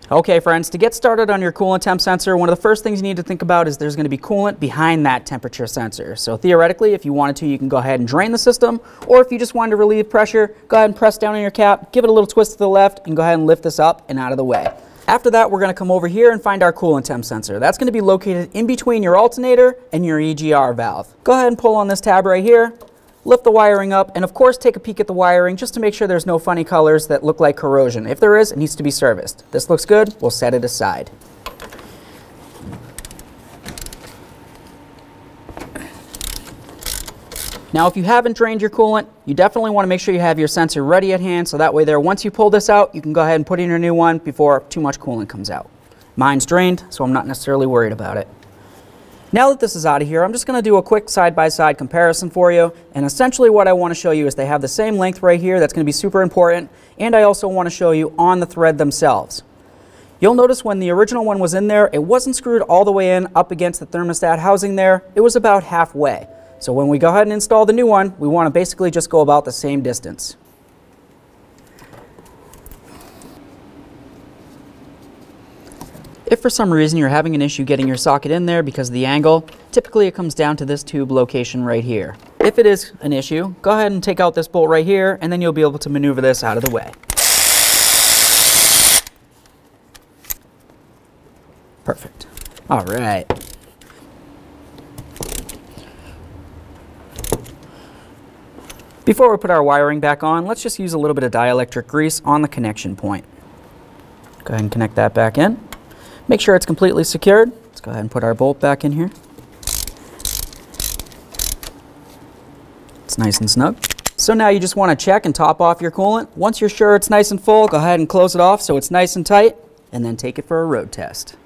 Okay friends, to get started on your coolant temp sensor, one of the first things you need to think about is there's going to be coolant behind that temperature sensor. So theoretically, if you wanted to, you can go ahead and drain the system, or if you just wanted to relieve pressure, go ahead and press down on your cap, give it a little twist to the left, and go ahead and lift this up and out of the way. After that, we're going to come over here and find our coolant temp sensor. That's going to be located in between your alternator and your EGR valve. Go ahead and pull on this tab right here. Lift the wiring up, and of course take a peek at the wiring just to make sure there's no funny colors that look like corrosion. If there is, it needs to be serviced. This looks good, we'll set it aside. Now if you haven't drained your coolant, you definitely want to make sure you have your sensor ready at hand, so that way there, once you pull this out, you can go ahead and put in your new one before too much coolant comes out. Mine's drained, so I'm not necessarily worried about it. Now that this is out of here, I'm just going to do a quick side-by-side comparison for you, and essentially what I want to show you is they have the same length right here. That's going to be super important, and I also want to show you on the thread themselves. You'll notice when the original one was in there, it wasn't screwed all the way in up against the thermostat housing there. It was about halfway. So when we go ahead and install the new one, we want to basically just go about the same distance. If for some reason you're having an issue getting your socket in there because of the angle, typically it comes down to this tube location right here. If it is an issue, go ahead and take out this bolt right here, and then you'll be able to maneuver this out of the way. Perfect. All right. Before we put our wiring back on, let's just use a little bit of dielectric grease on the connection point. Go ahead and connect that back in. Make sure it's completely secured. Let's go ahead and put our bolt back in here. It's nice and snug. So now you just want to check and top off your coolant. Once you're sure it's nice and full, go ahead and close it off so it's nice and tight, and then take it for a road test.